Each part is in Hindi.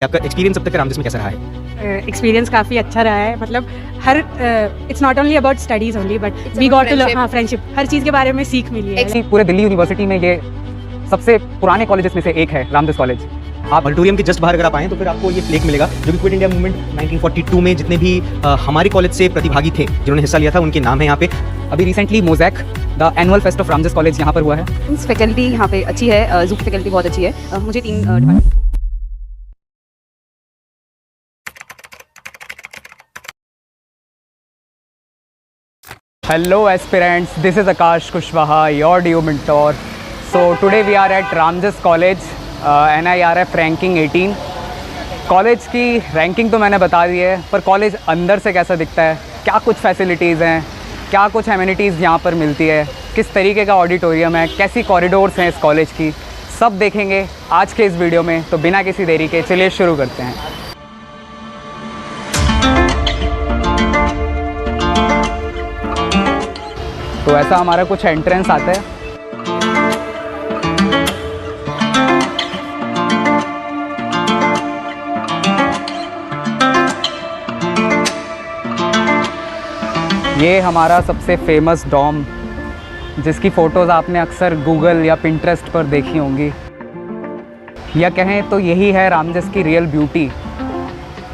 आपका एक्सपीरियंस अब तक रामदास में कैसा रहा है? एक्सपीरियंस काफ़ी अच्छा रहा है। मतलब हर it's not only about studies only but we got to हाँ फ्रेंडशिप, हर चीज़ के बारे में सीख मिली है। पूरे दिल्ली यूनिवर्सिटी में ये सबसे पुराने कॉलेजेस में से एक है रामदास कॉलेज। आप ऑडिटोरियम के जस्ट बाहर अगर आप आएँ तो फिर आपको ये प्लेक मिलेगा जो कि क्विट इंडिया मूवमेंट 1942 में जितने भी हमारे कॉलेज से प्रतिभागी थे जिन्होंने हिस्सा लिया था उनके नाम है यहाँ पे। अभी recently mosaic the annual fest of Ramdas college यहाँ पर हुआ है। फैकल्टी यहाँ पे अच्छी है, जू की फैकल्टी बहुत अच्छी है। मुझे 3 department Hello aspirants, this is Akash Kushwaha, your DO mentor. So today we are at Ramdas College, NIRF ranking 18. College की रैंकिंग तो मैंने बता दी है, पर कॉलेज अंदर से कैसा दिखता है, क्या कुछ फैसिलिटीज़ हैं, क्या कुछ एमिनिटीज़ यहाँ पर मिलती है, किस तरीके का ऑडिटोरियम है, कैसी कॉरिडोर्स हैं इस कॉलेज की, सब देखेंगे आज के इस वीडियो में। तो बिना किसी देरी के चलिए शुरू करते हैं। तो ऐसा हमारा कुछ एंट्रेंस आता है। ये हमारा सबसे फेमस डॉम, जिसकी फ़ोटोज़ आपने अक्सर गूगल या पिंटरेस्ट पर देखी होंगी, या कहें तो यही है रामदास की रियल ब्यूटी।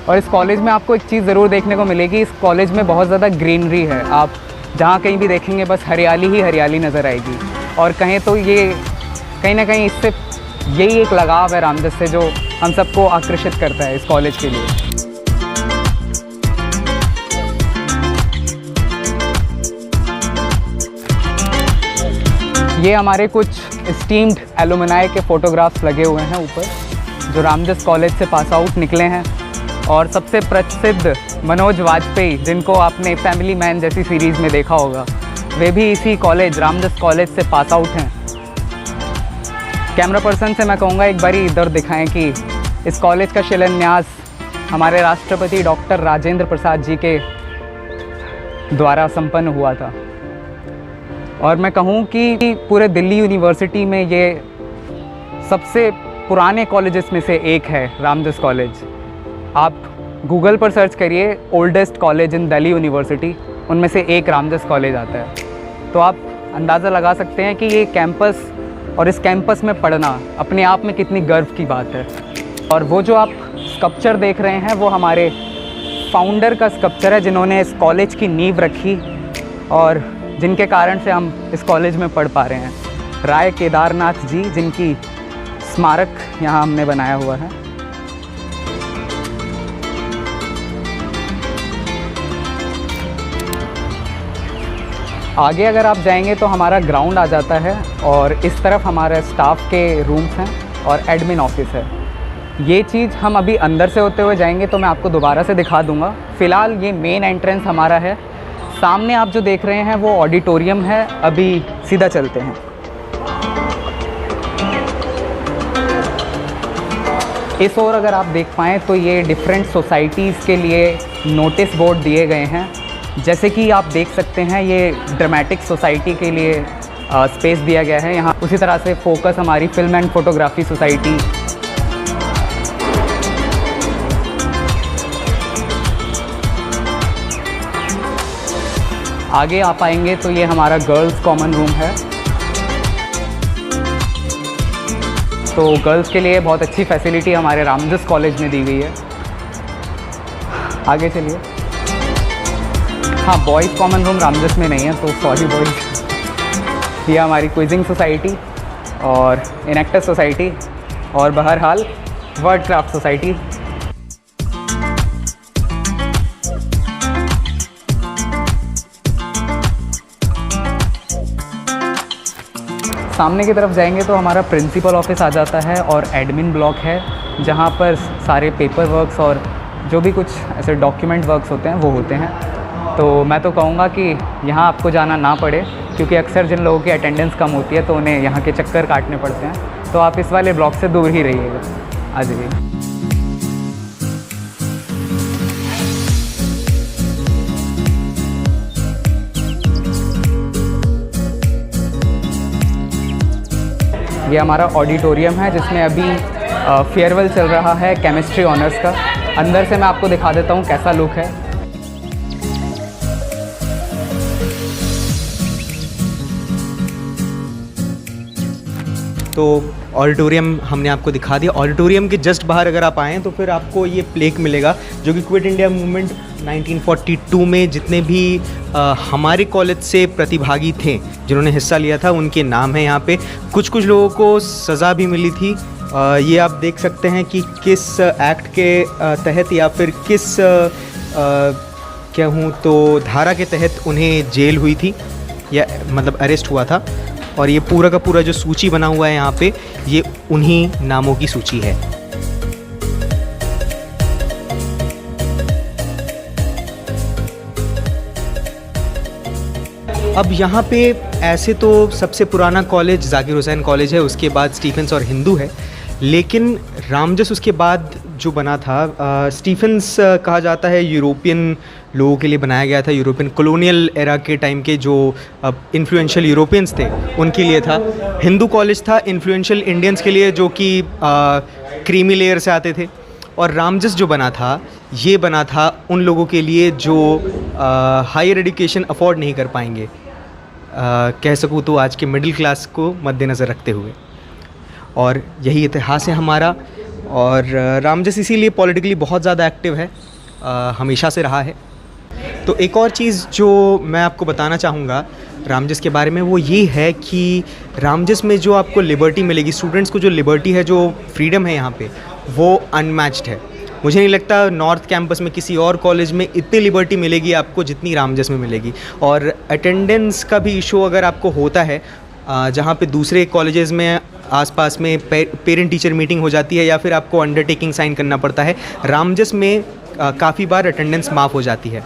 और इस कॉलेज में आपको एक चीज़ ज़रूर देखने को मिलेगी, इस कॉलेज में बहुत ज़्यादा ग्रीनरी है। आप जहाँ कहीं भी देखेंगे बस हरियाली ही हरियाली नज़र आएगी। और कहें तो ये कहीं ना कहीं इससे यही एक लगाव है रामदास से जो हम सबको आकर्षित करता है इस कॉलेज के लिए। ये हमारे कुछ स्टीम्ड एलुमनाई के फ़ोटोग्राफ्स लगे हुए हैं ऊपर, जो रामदास कॉलेज से पास आउट निकले हैं। और सबसे प्रसिद्ध मनोज वाजपेयी, जिनको आपने फैमिली मैन जैसी सीरीज़ में देखा होगा, वे भी इसी कॉलेज रामदास कॉलेज से पास आउट हैं। कैमरा पर्सन से मैं कहूँगा एक बारी इधर दिखाएं कि इस कॉलेज का शिलान्यास हमारे राष्ट्रपति डॉक्टर राजेंद्र प्रसाद जी के द्वारा संपन्न हुआ था। और मैं कहूँ कि पूरे दिल्ली यूनिवर्सिटी में ये सबसे पुराने कॉलेजेस में से एक है रामदास कॉलेज। आप गूगल पर सर्च करिए oldest college in Delhi university, उनमें से एक रामदास कॉलेज आता है। तो आप अंदाज़ा लगा सकते हैं कि ये कैंपस और इस कैंपस में पढ़ना अपने आप में कितनी गर्व की बात है। और वो जो आप स्कल्पचर देख रहे हैं वो हमारे फाउंडर का स्कल्पचर है, जिन्होंने इस कॉलेज की नींव रखी और जिनके कारण से हम इस कॉलेज में पढ़ पा रहे हैं। राय केदारनाथ जी, जिनकी स्मारक यहाँ हमने बनाया हुआ है। आगे अगर आप जाएंगे तो हमारा ग्राउंड आ जाता है और इस तरफ हमारे स्टाफ के रूम्स हैं और एडमिन ऑफिस है। ये चीज़ हम अभी अंदर से होते हुए जाएंगे तो मैं आपको दोबारा से दिखा दूंगा। फ़िलहाल ये मेन एंट्रेंस हमारा है। सामने आप जो देख रहे हैं वो ऑडिटोरियम है। अभी सीधा चलते हैं। इस ओर अगर आप देख पाएँ तो ये डिफरेंट सोसाइटीज़ के लिए नोटिस बोर्ड दिए गए हैं। जैसे कि आप देख सकते हैं ये ड्रामेटिक सोसाइटी के लिए स्पेस दिया गया है यहाँ। उसी तरह से फोकस हमारी फिल्म एंड फोटोग्राफी सोसाइटी। आगे आप आएंगे तो ये हमारा गर्ल्स कॉमन रूम है। तो गर्ल्स के लिए बहुत अच्छी फैसिलिटी हमारे रामदास कॉलेज में दी गई है। आगे चलिए। हाँ, बॉयज़ कॉमन रूम रामदास में नहीं है, तो सॉरी बॉयज़। ये हमारी क्विजिंग सोसाइटी और इनेक्टस सोसाइटी और बहरहाल वर्ड क्राफ्ट सोसाइटी। सामने की तरफ जाएंगे तो हमारा प्रिंसिपल ऑफिस आ जाता है और एडमिन ब्लॉक है, जहाँ पर सारे पेपर वर्क्स और जो भी कुछ ऐसे डॉक्यूमेंट वर्क्स होते हैं वो होते हैं। तो मैं तो कहूँगा कि यहाँ आपको जाना ना पड़े, क्योंकि अक्सर जिन लोगों की अटेंडेंस कम होती है तो उन्हें यहाँ के चक्कर काटने पड़ते हैं। तो आप इस वाले ब्लॉक से दूर ही रहिएगा। आ जाइए। ये हमारा ऑडिटोरियम है, जिसमें अभी फेयरवेल चल रहा है केमिस्ट्री ऑनर्स का। अंदर से मैं आपको दिखा देता हूँ कैसा लुक है। तो ऑडिटोरियम हमने आपको दिखा दिया। ऑडिटोरियम के जस्ट बाहर अगर आप आएँ तो फिर आपको ये प्लेक मिलेगा जो कि क्विट इंडिया मूवमेंट 1942 में जितने भी हमारे कॉलेज से प्रतिभागी थे जिन्होंने हिस्सा लिया था उनके नाम है यहाँ पे। कुछ कुछ लोगों को सज़ा भी मिली थी। ये आप देख सकते हैं कि किस एक्ट के तहत या फिर किस क्या हूँ तो धारा के तहत उन्हें जेल हुई थी या मतलब अरेस्ट हुआ था। और ये पूरा का पूरा जो सूची बना हुआ है यहाँ पे ये उन्हीं नामों की सूची है। अब यहाँ पे ऐसे तो सबसे पुराना कॉलेज जाकिर हुसैन कॉलेज है, उसके बाद स्टीफेंस और हिंदू है, लेकिन रामजस उसके बाद जो बना था स्टीफेंस कहा जाता है यूरोपियन लोगों के लिए बनाया गया था। यूरोपियन कॉलोनियल एरा के टाइम के जो इन्फ्लुएंशियल यूरोपियंस थे उनके लिए था। हिंदू कॉलेज था इन्फ्लुएंशियल इंडियंस के लिए जो कि क्रीमी लेयर से आते थे। और रामजस जो बना था ये बना था उन लोगों के लिए जो हायर एजुकेशन अफोर्ड नहीं कर पाएंगे, कह सकूँ तो आज के मिडिल क्लास को मद्देनज़र रखते हुए। और यही इतिहास है हमारा। और रामजस इसीलिए पॉलिटिकली बहुत ज़्यादा एक्टिव है, हमेशा से रहा है। तो एक और चीज़ जो मैं आपको बताना चाहूँगा रामजस के बारे में वो ये है कि रामजस में जो आपको लिबर्टी मिलेगी, स्टूडेंट्स को जो लिबर्टी है, जो फ्रीडम है यहाँ पे, वो अनमैच्ड है। मुझे नहीं लगता नॉर्थ कैंपस में किसी और कॉलेज में इतनी लिबर्टी मिलेगी आपको जितनी रामजस में मिलेगी। और अटेंडेंस का भी इशू अगर आपको होता है जहाँ पे दूसरे कॉलेजेस में आसपास में पेरेंट टीचर मीटिंग हो जाती है या फिर आपको अंडरटेकिंग साइन करना पड़ता है, रामजस में काफ़ी बार अटेंडेंस माफ़ हो जाती है।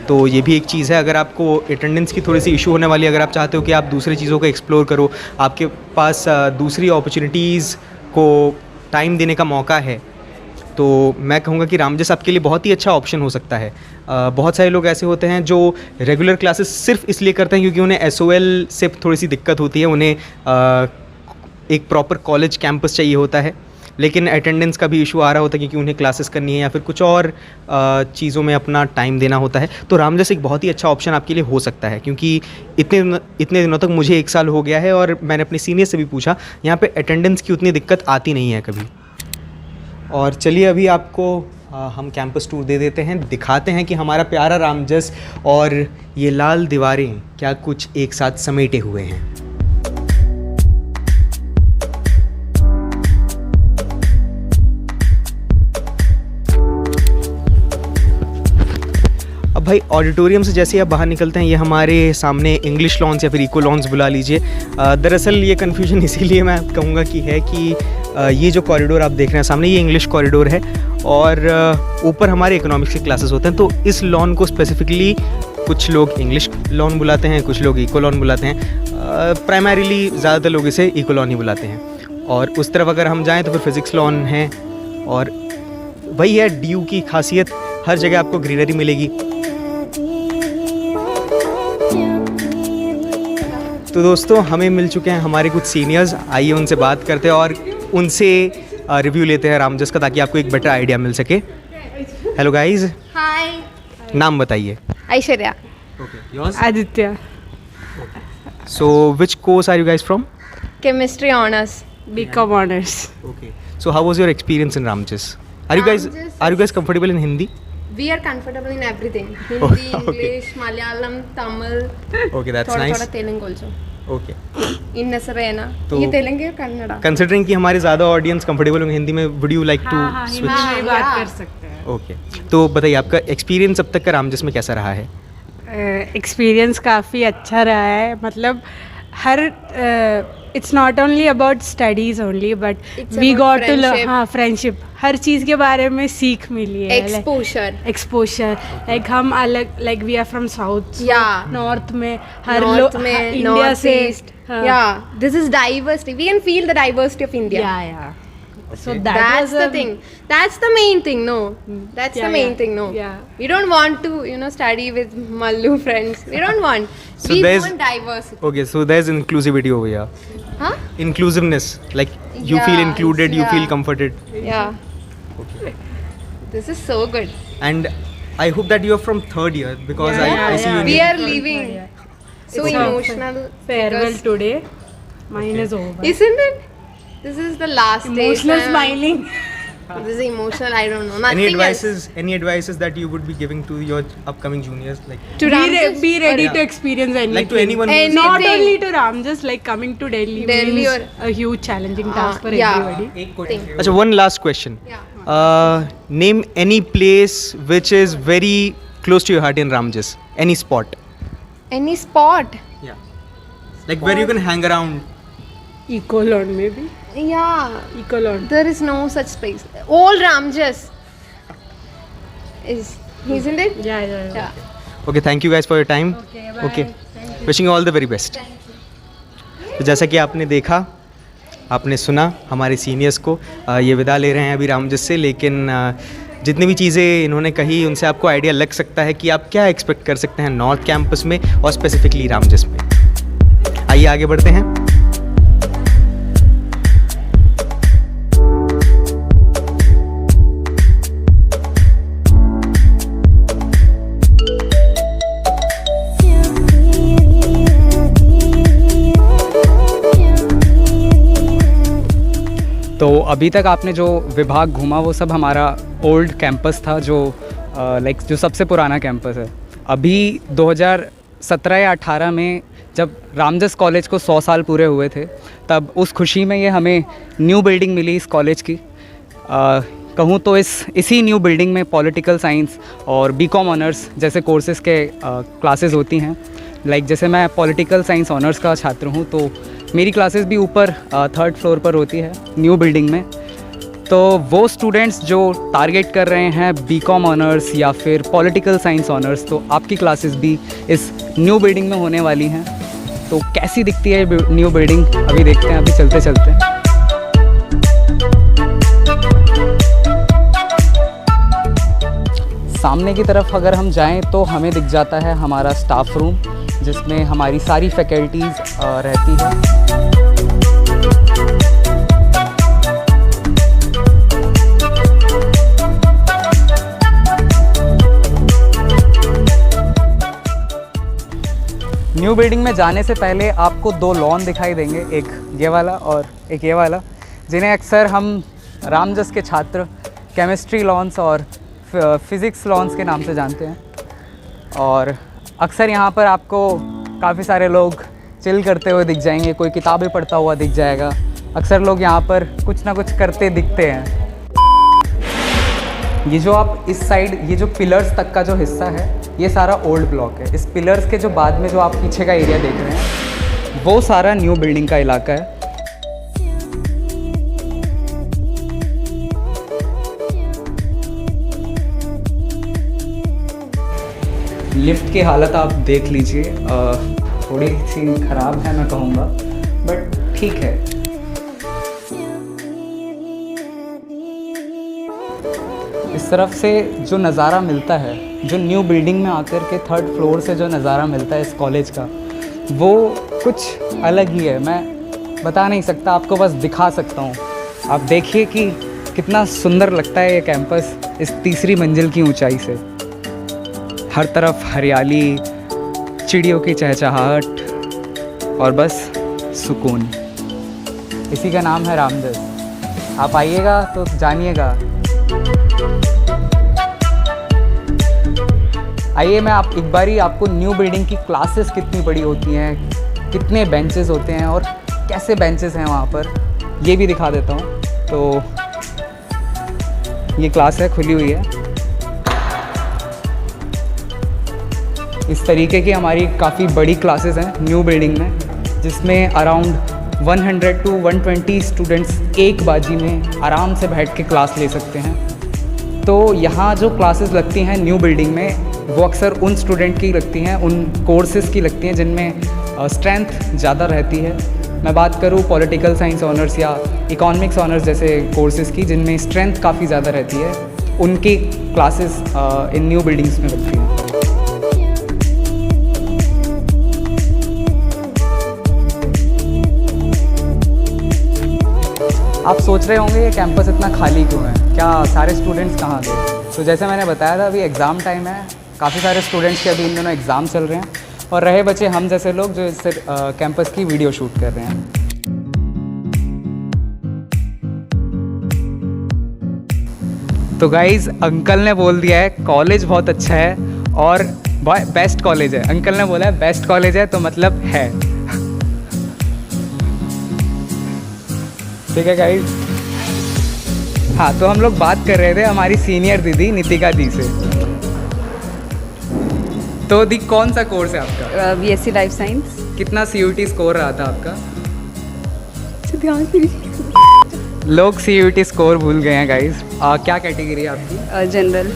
तो ये भी एक चीज़ है। अगर आपको अटेंडेंस की थोड़ी सी इशू होने वाली है, अगर आप चाहते हो कि आप दूसरी चीज़ों को एक्सप्लोर करो, आपके पास दूसरी अपॉर्चुनिटीज़ को टाइम देने का मौका है, तो मैं कहूँगा कि रामजस आपके लिए बहुत ही अच्छा ऑप्शन हो सकता है। बहुत सारे लोग ऐसे होते हैं जो रेगुलर क्लासेस सिर्फ इसलिए करते हैं क्योंकि उन्हें SOL से थोड़ी सी दिक्कत होती है, उन्हें एक प्रॉपर कॉलेज कैंपस चाहिए होता है, लेकिन अटेंडेंस का भी इशू आ रहा होता है क्योंकि उन्हें क्लासेस करनी है या फिर कुछ और चीज़ों में अपना टाइम देना होता है। तो रामजस एक बहुत ही अच्छा ऑप्शन आपके लिए हो सकता है, क्योंकि इतने दिनों तक मुझे 1 साल हो गया है और मैंने अपने सीनियर से भी पूछा, यहाँ पे अटेंडेंस की उतनी दिक्कत आती नहीं है कभी। और चलिए अभी आपको हम कैंपस टूर दे देते हैं, दिखाते हैं कि हमारा प्यारा रामजस और ये लाल दीवारें क्या कुछ एक साथ समेटे हुए हैं। अब भाई ऑडिटोरियम से जैसे आप बाहर निकलते हैं, ये हमारे सामने इंग्लिश लॉन्स या फिर इको लॉन्स बुला लीजिए। दरअसल ये कन्फ्यूजन इसीलिए मैं कहूँगा कि है कि ये जो कॉरिडोर आप देख रहे हैं सामने, ये इंग्लिश कॉरिडोर है और ऊपर हमारे इकोनॉमिक्स के क्लासेस होते हैं। तो इस लॉन को स्पेसिफिकली कुछ लोग इंग्लिश लॉन बुलाते हैं, कुछ लोग इको लॉन बुलाते हैं। प्राइमरीली ज़्यादातर लोग इसे इको लॉन ही बुलाते हैं। और उस तरफ अगर हम जाएँ तो फिर फिज़िक्स लॉन है। और वही है DU की खासियत, हर जगह आपको ग्रीनरी मिलेगी। तो दोस्तों हमें मिल चुके हैं हमारे कुछ सीनियर्स, आइए उनसे बात करते हैं और उनसे रिव्यू लेते हैं रामजस का, ताकि आपको एक बेटर आइडिया मिल सके। Hello guys. हाय। नाम बताइए। Aishwarya. Okay, yours? Aditya. So which course are you guys from? Chemistry honours. BCom honors. Okay, so how was your experience in Ramjas? Are you guys comfortable in Hindi? We are comfortable in everything. Oh, Hindi, okay. English, Malayalam, Tamil. Okay, that's थोड़ा nice. थोड़ा तेलुगु also. Okay. इन नसरेना। तो- ये तेलुगु कन्नड़ा। Considering कि हमारे ज़्यादा ऑडियंस कंफर्टेबल होंगे हिंदी में, would you like to हाँ, switch? हिंदी में बात Yeah. कर सकते हैं। ओके, तो बताइए आपका एक्सपीरियंस अब तक का रामजस में कैसा रहा है? एक्सपीरियंस काफ़ी अच्छा रहा है। मतलब हर it's not only about studies only but It's we about got to friendship. हाँ फ्रेंडशिप, हर चीज़ के बारे में सीख मिली है। एक्सपोजर। एक्सपोजर लाइक हम अलग, like we are from south, Yeah. North में हर North लोग में, इंडिया North से East. Yeah, this is diversity. We can feel the diversity of India. या सो That's the thing. That's the main thing. No, that's Yeah, the main yeah. thing. No, Yeah. we don't want to, study with Mallu friends. We don't want. So we there's- want diversity. Okay, so there's inclusivity over here. Huh? Inclusiveness, like You feel Yeah, included, you feel yeah. comforted. Yeah. This is so good. And I hope that you are from third year because I see you in We your- are leaving. So It's a emotional. farewell because- today. Mine is over. Isn't it? This is the last day. Emotional Sam. smiling. This is emotional. I don't know. Any Nothing else. advices that you would be giving to your upcoming juniors, like To Ramjas Be ready Yeah. to experience anything. like to anyone who is Any- Not Anything. only to Ramjas, like coming to Delhi, Delhi means or- a huge challenging task for yeah. everybody. Achha, one last question. Yeah. Name any place which is very close to your heart in Ramjas. Any spot. Any spot? Yeah. Like where you can hang around. Ecolon maybe. Yeah. Ecolon. There is no such place. All Ramjas is, isn't it? Yeah. Yeah. Okay, thank you guys for your time. Okay. Wishing you all the very best. तो जैसा कि आपने देखा, आपने सुना हमारे सीनियर्स को ये विदा ले रहे हैं अभी रामजस से, लेकिन जितनी भी चीज़ें इन्होंने कही उनसे आपको आइडिया लग सकता है कि आप क्या एक्सपेक्ट कर सकते हैं नॉर्थ कैंपस में और स्पेसिफिकली रामजस में। आइए आगे बढ़ते हैं। तो अभी तक आपने जो विभाग घूमा वो सब हमारा ओल्ड कैंपस था, जो जो सबसे पुराना कैंपस है। अभी 2017 या 18 में जब रामजस कॉलेज को 100 साल पूरे हुए थे, तब उस खुशी में ये हमें न्यू बिल्डिंग मिली इस कॉलेज की। कहूँ तो इसी न्यू बिल्डिंग में पॉलिटिकल साइंस और बीकॉम ऑनर्स जैसे कोर्सेज़ के क्लासेस होती हैं। जैसे मैं पॉलिटिकल साइंस ऑनर्स का छात्र हूँ, तो मेरी क्लासेस भी ऊपर 3rd फ्लोर पर होती है न्यू बिल्डिंग में। तो वो स्टूडेंट्स जो टारगेट कर रहे हैं बीकॉम ऑनर्स या फिर पॉलिटिकल साइंस ऑनर्स, तो आपकी क्लासेस भी इस न्यू बिल्डिंग में होने वाली हैं। तो कैसी दिखती है न्यू बिल्डिंग अभी देखते हैं, अभी चलते चलते। सामने की तरफ अगर हम जाएं तो हमें दिख जाता है हमारा स्टाफ रूम, जिसमें हमारी सारी फैकल्टीज़ रहती है। न्यू बिल्डिंग में जाने से पहले आपको 2 लॉन दिखाई देंगे, एक ये वाला और एक ये वाला, जिन्हें अक्सर हम रामजस के छात्र केमिस्ट्री लॉन्स और फिज़िक्स लॉन्स के नाम से जानते हैं। और अक्सर यहाँ पर आपको काफ़ी सारे लोग चिल करते हुए दिख जाएंगे, कोई किताबें पढ़ता हुआ दिख जाएगा। अक्सर लोग यहाँ पर कुछ ना कुछ करते दिखते हैं। ये जो आप इस साइड, ये जो पिलर्स तक का जो हिस्सा है, ये सारा ओल्ड ब्लॉक है। इस पिलर्स के जो बाद में जो आप पीछे का एरिया देख रहे हैं, वो सारा न्यू बिल्डिंग का इलाका है। लिफ्ट की हालत आप देख लीजिए, थोड़ी सी ख़राब है मैं कहूँगा, बट ठीक है। इस तरफ से जो नज़ारा मिलता है, जो न्यू बिल्डिंग में आकर के 3rd फ्लोर से जो नज़ारा मिलता है इस कॉलेज का, वो कुछ अलग ही है। मैं बता नहीं सकता, आपको बस दिखा सकता हूँ। आप देखिए कि कितना सुंदर लगता है ये कैंपस इस 3री मंजिल की ऊंचाई से। हर तरफ हरियाली, चिड़ियों की चहचहाहट और बस सुकून। इसी का नाम है रामजस। आप आइएगा तो जानिएगा। आइए मैं एक बारी आपको न्यू बिल्डिंग की क्लासेस कितनी बड़ी होती हैं, कितने बेंचेस होते हैं और कैसे बेंचेस हैं वहाँ पर, ये भी दिखा देता हूँ। तो ये क्लास है, खुली हुई है। इस तरीके की हमारी काफ़ी बड़ी क्लासेस हैं न्यू बिल्डिंग में, जिसमें अराउंड 100 to 120 स्टूडेंट्स एक बाजी में आराम से बैठ के क्लास ले सकते हैं। तो यहाँ जो क्लासेस लगती हैं न्यू बिल्डिंग में, वो अक्सर उन स्टूडेंट की लगती हैं, उन कोर्सेज़ की लगती हैं जिनमें स्ट्रेंथ ज़्यादा रहती है। मैं बात करूँ पॉलिटिकल साइंस ऑनर्स या इकोनॉमिक्स ऑनर्स जैसे कोर्सेज़ की, जिनमें स्ट्रेंथ काफ़ी ज़्यादा रहती है, उनकी क्लासेस इन न्यू बिल्डिंग्स में लगती हैं। आप सोच रहे होंगे ये कैंपस इतना खाली क्यों है, क्या सारे स्टूडेंट्स कहाँ गए। तो जैसे मैंने बताया था, अभी एग्ज़ाम टाइम है, काफ़ी सारे स्टूडेंट्स के अभी इन दोनों एग्ज़ाम चल रहे हैं और रहे बचे हम जैसे लोग जो इस कैंपस की वीडियो शूट कर रहे हैं। तो गाइज़ अंकल ने बोल दिया है कॉलेज बहुत अच्छा है और बेस्ट कॉलेज है। अंकल ने बोला है बेस्ट कॉलेज है तो मतलब है। ठीक है गाइज। हाँ, तो हम लोग बात कर रहे थे हमारी सीनियर दीदी नितिका दी से। तो दी कौन सा कोर्स है आपका? BSc life science. कितना CUT स्कोर रहा था आपका? ध्यान से लोग CUT स्कोर भूल गए हैं गाइज। क्या कैटेगरी है आपकी? जनरल।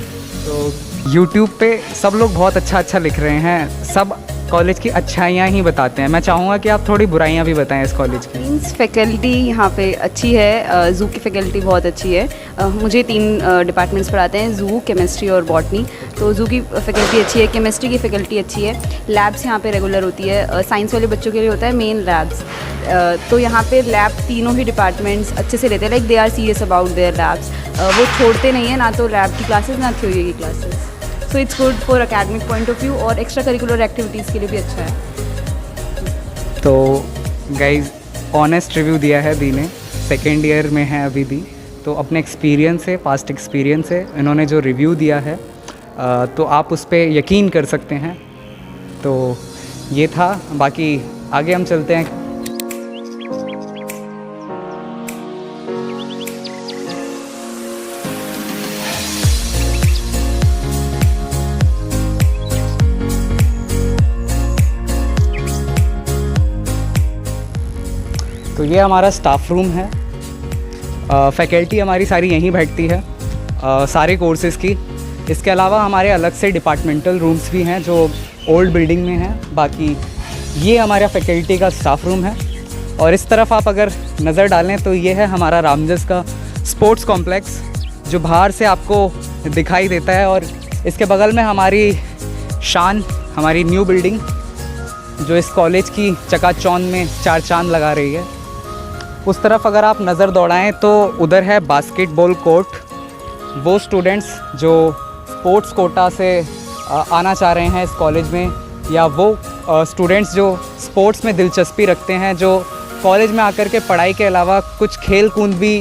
तो यूट्यूब पे सब लोग बहुत अच्छा लिख रहे हैं, सब कॉलेज की अच्छाइयाँ ही बताते हैं। मैं चाहूँगा कि आप थोड़ी बुराइयाँ भी बताएं इस कॉलेज की। मीन्स फैकल्टी यहाँ पे अच्छी है, ज़ू की फैकल्टी बहुत अच्छी है। मुझे 3 डिपार्टमेंट्स पढ़ाते हैं, ज़ू, केमिस्ट्री और बॉटनी। तो ज़ू की फैकल्टी अच्छी है, केमिस्ट्री की फैकल्टी अच्छी है, लैब्स यहाँ पे रेगुलर होती है। साइंस वाले बच्चों के लिए होता है मेन लैब्स। तो यहाँ पे लैब तीनों ही डिपार्टमेंट्स अच्छे से रहते हैं, like they are serious about their labs. वो छोड़ते नहीं हैं, ना तो लैब की क्लासेस ना थ्योरी की classes. So it's good for academic point of view और एक्स्ट्रा करिकुलर एक्टिविटीज़ के लिए भी अच्छा है। तो गाइज ऑनेस्ट रिव्यू दिया है दी ने, सेकेंड ईयर में है अभी दी। तो अपने एक्सपीरियंस से, पास्ट एक्सपीरियंस से इन्होंने जो रिव्यू दिया है तो आप उस पर यकीन कर सकते हैं। तो ये था, बाकी आगे हम चलते हैं। तो ये हमारा स्टाफ रूम है। फैकल्टी हमारी सारी यहीं बैठती है सारे कोर्सेज़ की। इसके अलावा हमारे अलग से डिपार्टमेंटल रूम्स भी हैं जो ओल्ड बिल्डिंग में हैं। बाकी ये हमारा फैकल्टी का स्टाफ रूम है। और इस तरफ आप अगर नज़र डालें तो ये है हमारा रामजस का स्पोर्ट्स कॉम्प्लेक्स जो बाहर से आपको दिखाई देता है। और इसके बगल में हमारी शान, हमारी न्यू बिल्डिंग जो इस कॉलेज की चकाचौंध में 4 चांद लगा रही है। उस तरफ अगर आप नज़र दौड़ाएं तो उधर है बास्केटबॉल कोर्ट। वो स्टूडेंट्स जो स्पोर्ट्स कोटा से आना चाह रहे हैं इस कॉलेज में, या वो स्टूडेंट्स जो स्पोर्ट्स में दिलचस्पी रखते हैं, जो कॉलेज में आकर के पढ़ाई के अलावा कुछ खेल कूद भी,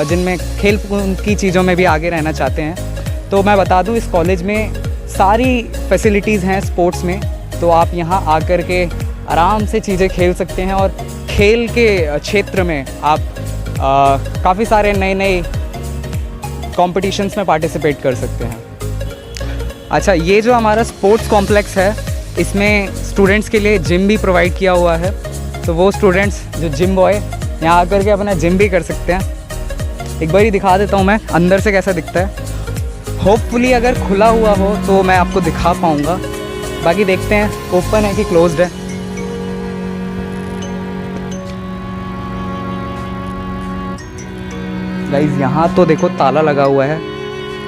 जिनमें खेल कूद की चीज़ों में भी आगे रहना चाहते हैं। तो मैं बता दूं इस कॉलेज में सारी फैसिलिटीज़ हैं स्पोर्ट्स में। तो आप यहाँ आकर के आराम से चीज़ें खेल सकते हैं और खेल के क्षेत्र में आप काफ़ी सारे नए कॉम्पिटिशन्स में पार्टिसिपेट कर सकते हैं। अच्छा, ये जो हमारा स्पोर्ट्स कॉम्प्लेक्स है इसमें स्टूडेंट्स के लिए जिम भी प्रोवाइड किया हुआ है। तो वो स्टूडेंट्स जो जिम बॉय यहाँ आकर के अपना जिम भी कर सकते हैं। एक बार ही दिखा देता हूँ मैं अंदर से कैसा दिखता है। होपफुली अगर खुला हुआ हो तो मैं आपको दिखा पाऊँगा, बाकी देखते हैं ओपन है कि क्लोज्ड है। गाइस यहाँ तो देखो ताला लगा हुआ है,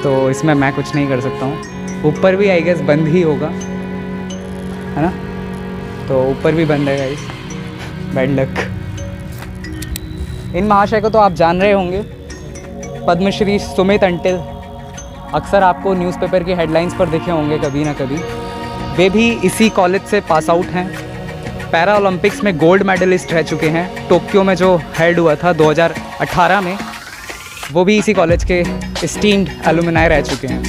तो इसमें मैं कुछ नहीं कर सकता हूँ। ऊपर भी आई गेस बंद ही होगा, है ना? तो ऊपर भी बंद है गाइस, बैड लक। इन महाशय को तो आप जान रहे होंगे, पद्मश्री सुमित अंटिल। अक्सर आपको न्यूज़पेपर की हेडलाइंस पर देखे होंगे कभी ना कभी। वे भी इसी कॉलेज से पास आउट हैं। पैरा ओलंपिक्स में गोल्ड मेडलिस्ट रह चुके हैं। टोक्यो में जो हेल्ड हुआ था 2018 में, वो भी इसी कॉलेज के एस्टीम्ड एलुमनाई रह चुके हैं।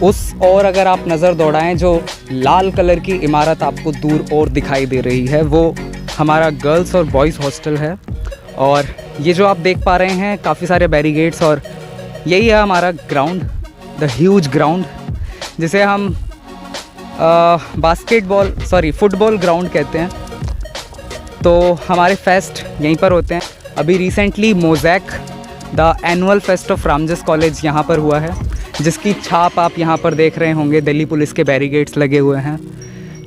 उस और अगर आप नज़र दौड़ाएं, जो लाल कलर की इमारत आपको दूर और दिखाई दे रही है, वो हमारा गर्ल्स और बॉयज़ हॉस्टल है। और ये जो आप देख पा रहे हैं काफ़ी सारे बैरिगेड्स, और यही है हमारा ग्राउंड, द ह्यूज ग्राउंड, जिसे हम फुटबॉल ग्राउंड कहते हैं। तो हमारे फेस्ट यहीं पर होते हैं। अभी recently mosaic, the annual fest of Ramjas college यहाँ पर हुआ है, जिसकी छाप आप यहाँ पर देख रहे होंगे। दिल्ली पुलिस के बैरिगेड्स लगे हुए हैं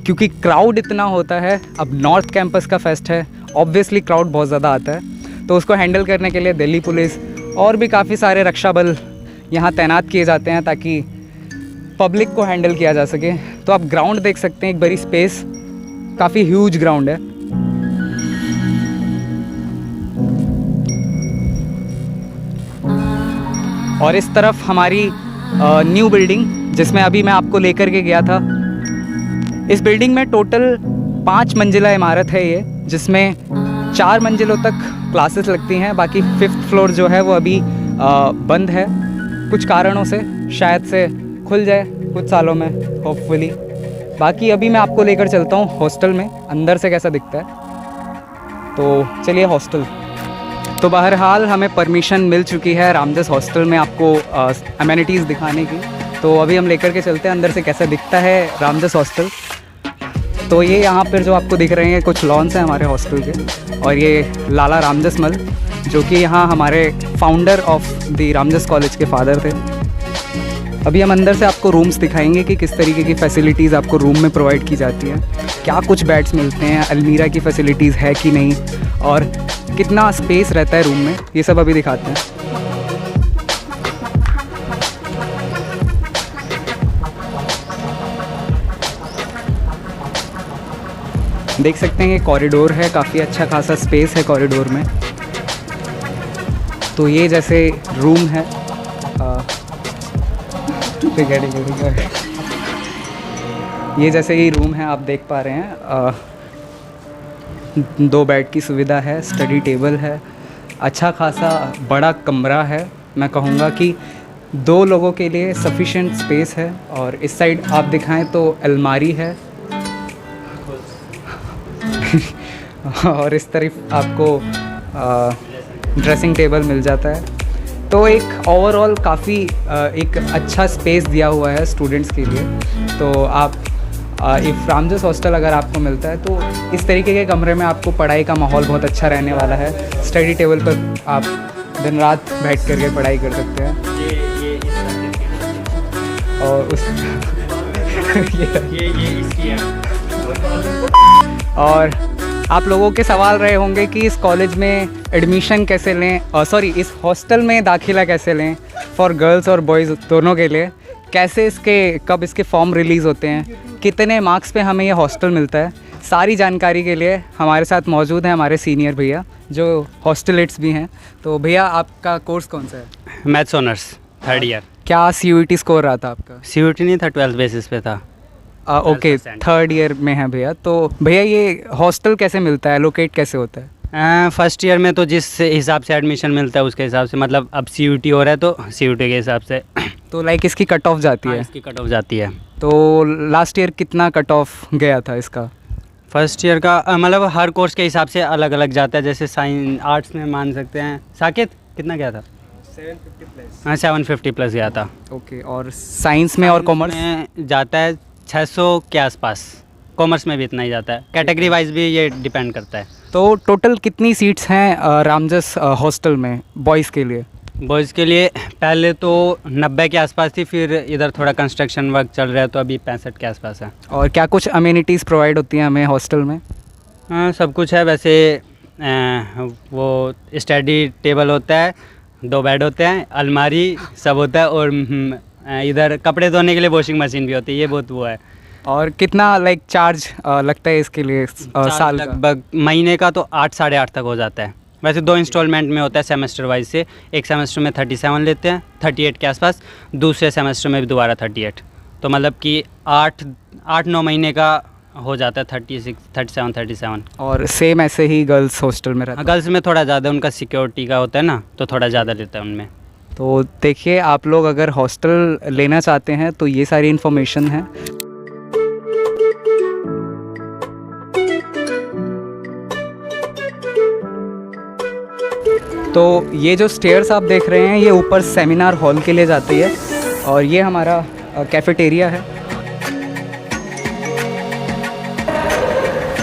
क्योंकि क्राउड इतना होता है। अब नॉर्थ कैंपस का फेस्ट है, ऑब्वियसली क्राउड बहुत ज़्यादा आता है, तो उसको हैंडल करने के लिए दिल्ली पुलिस और भी काफ़ी सारे रक्षा बल यहाँ तैनात किए जाते हैं, ताकि पब्लिक को हैंडल किया जा सके। तो आप ग्राउंड देख सकते हैं, एक बड़ी स्पेस, काफ़ी ह्यूज ग्राउंड है। और इस तरफ हमारी न्यू बिल्डिंग जिसमें अभी मैं आपको लेकर के गया था। इस बिल्डिंग में टोटल 5 मंजिला इमारत है ये, जिसमें 4 मंजिलों तक क्लासेस लगती हैं। बाकी 5th फ्लोर जो है वो अभी बंद है कुछ कारणों से, शायद से खुल जाए कुछ सालों में होपफुली। बाकी अभी मैं आपको लेकर चलता हूँ हॉस्टल में, अंदर से कैसा दिखता है। तो चलिए हॉस्टल। तो बहरहाल हमें परमिशन मिल चुकी है रामजस हॉस्टल में आपको अमेनिटीज़ दिखाने की। तो अभी हम लेकर के चलते हैं अंदर से कैसा दिखता है रामजस हॉस्टल। तो ये यहाँ पर जो आपको दिख रहे हैं कुछ लॉन्स हैं हमारे हॉस्टल के, और ये लाला रामजस मल जो कि यहाँ हमारे founder of the Ramjas college के फादर थे। अभी हम अंदर से आपको रूम्स दिखाएंगे कि किस तरीके की फ़ैसिलिटीज़ आपको रूम में प्रोवाइड की जाती हैं, क्या कुछ बेड्स मिलते हैं, अलमीरा की फ़ैसिलिटीज़ है कि नहीं, और कितना स्पेस रहता है रूम में, ये सब अभी दिखाते हैं। देख सकते हैं ये कॉरिडोर है, काफ़ी अच्छा खासा स्पेस है कॉरिडोर में। तो ये जैसे रूम है, ये जैसे ही रूम है आप देख पा रहे हैं। 2 बेड की सुविधा है, स्टडी टेबल है, अच्छा खासा बड़ा कमरा है। मैं कहूँगा कि 2 लोगों के लिए सफिशिएंट स्पेस है। और इस साइड आप दिखाएं तो अलमारी है और इस तरफ आपको ड्रेसिंग टेबल मिल जाता है। तो एक ओवरऑल काफ़ी एक अच्छा स्पेस दिया हुआ है स्टूडेंट्स के लिए। तो आप इफ़ रामजस हॉस्टल अगर आपको मिलता है तो इस तरीके के कमरे में आपको पढ़ाई का माहौल बहुत अच्छा रहने वाला है। स्टडी टेबल पर आप दिन रात बैठ कर के पढ़ाई कर सकते हैं। और उस और आप लोगों के सवाल रहे होंगे कि इस कॉलेज में एडमिशन कैसे लें, सॉरी इस हॉस्टल में दाखिला कैसे लें फॉर गर्ल्स और बॉयज़ दोनों के लिए, कैसे कब इसके फॉर्म रिलीज़ होते हैं, कितने मार्क्स पे हमें ये हॉस्टल मिलता है, सारी जानकारी के लिए हमारे साथ मौजूद हैं हमारे सीनियर भैया जो हॉस्टलेट्स भी हैं। तो भैया आपका कोर्स कौन सा है? Maths honours 3rd year. क्या CUET स्कोर रहा था आपका? CUET नहीं था, 12th बेसिस पे था। ओके 3rd ईयर में है भैया। तो भैया ये हॉस्टल कैसे मिलता है, लोकेट कैसे होता है? फर्स्ट ईयर में तो जिस हिसाब से एडमिशन मिलता है उसके हिसाब से, मतलब अब CUET हो रहा है तो CUET के हिसाब से तो लाइक इसकी कट ऑफ जाती है? इसकी कट ऑफ जाती है। तो लास्ट ईयर कितना कट ऑफ गया था इसका? फर्स्ट ईयर का मतलब हर कोर्स के हिसाब से अलग अलग जाता है। जैसे साइंस आर्ट्स में मान सकते हैं, साकेत कितना गया था? 750 प्लस। हाँ 750 प्लस गया था। ओके। और साइंस में और कॉमर्स में जाता है 600 के आसपास। कॉमर्स में भी इतना ही जाता है, कैटेगरी वाइज भी ये डिपेंड करता है। तो टोटल कितनी सीट्स हैं रामजस हॉस्टल में बॉयज़ के लिए? बॉयज़ के लिए पहले तो 90 के आसपास थी, फिर इधर थोड़ा कंस्ट्रक्शन वर्क चल रहा है तो अभी 65 के आसपास है। और क्या कुछ अमेनिटीज़ प्रोवाइड होती हैं हमें हॉस्टल में? हाँ सब कुछ है वैसे। वो स्टडी टेबल होता है, 2 बेड होते हैं, अलमारी सब होता है, और इधर कपड़े धोने के लिए वॉशिंग मशीन भी होती है। ये बहुत वो है। और कितना लाइक चार्ज लगता है इसके लिए साल का? लगभग महीने का तो 8 साढ़े 8 तक हो जाता है। वैसे 2 इंस्टॉलमेंट में होता है सेमेस्टर वाइज से। एक सेमेस्टर में 37 लेते हैं, 38 के आसपास, दूसरे सेमेस्टर में भी दोबारा 38। तो मतलब कि 8-9 महीने का हो जाता है 36, 37। और सेम ऐसे ही गर्ल्स हॉस्टल में रहता है? गर्ल्स में थोड़ा ज़्यादा, उनका सिक्योरिटी का होता है ना, तो थोड़ा ज़्यादा लेता है उनमें। तो देखिए आप लोग अगर हॉस्टल लेना चाहते हैं तो ये सारी इन्फॉर्मेशन है। तो ये जो स्टेयर्स आप देख रहे हैं ये ऊपर सेमिनार हॉल के लिए जाती है, और ये हमारा कैफेटेरिया है।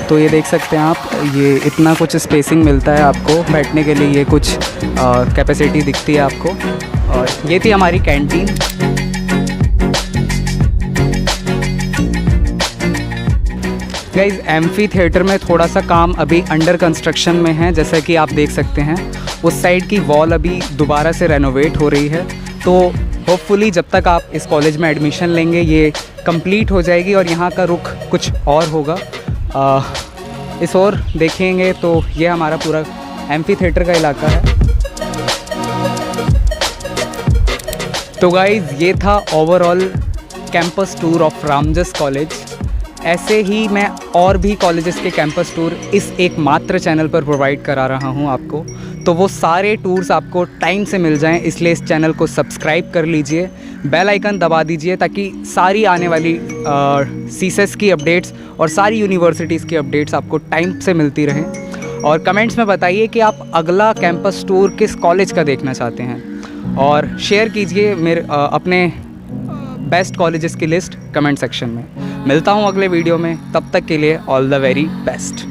तो ये देख सकते हैं आप, ये इतना कुछ स्पेसिंग मिलता है आपको बैठने के लिए, ये कुछ कैपेसिटी दिखती है आपको। और ये थी हमारी कैंटीन। गाइस एम्फी थिएटर में थोड़ा सा काम अभी अंडर कंस्ट्रक्शन में है, जैसा कि आप देख सकते हैं। उस साइड की वॉल अभी दोबारा से रेनोवेट हो रही है। तो होपफुली जब तक आप इस कॉलेज में एडमिशन लेंगे ये कंप्लीट हो जाएगी और यहाँ का रुख कुछ और होगा। इस और देखेंगे तो ये हमारा पूरा एम्फी थिएटर का इलाका है। तो गाइज़ ये था overall campus tour of Ramjas college. ऐसे ही मैं और भी कॉलेजेस के कैंपस टूर इस एकमात्र चैनल पर प्रोवाइड करा रहा हूं आपको, तो वो सारे टूर्स आपको टाइम से मिल जाएं, इसलिए इस चैनल को सब्सक्राइब कर लीजिए, बेल आइकन दबा दीजिए ताकि सारी आने वाली सीसेस की अपडेट्स और सारी यूनिवर्सिटीज़ की अपडेट्स आपको टाइम से मिलती रहें। और कमेंट्स में बताइए कि आप अगला कैंपस टूर किस कॉलेज का देखना चाहते हैं और शेयर कीजिए मेरे अपने बेस्ट कॉलेजेस की लिस्ट कमेंट सेक्शन में। मिलता हूँ अगले वीडियो में, तब तक के लिए ऑल द वेरी बेस्ट।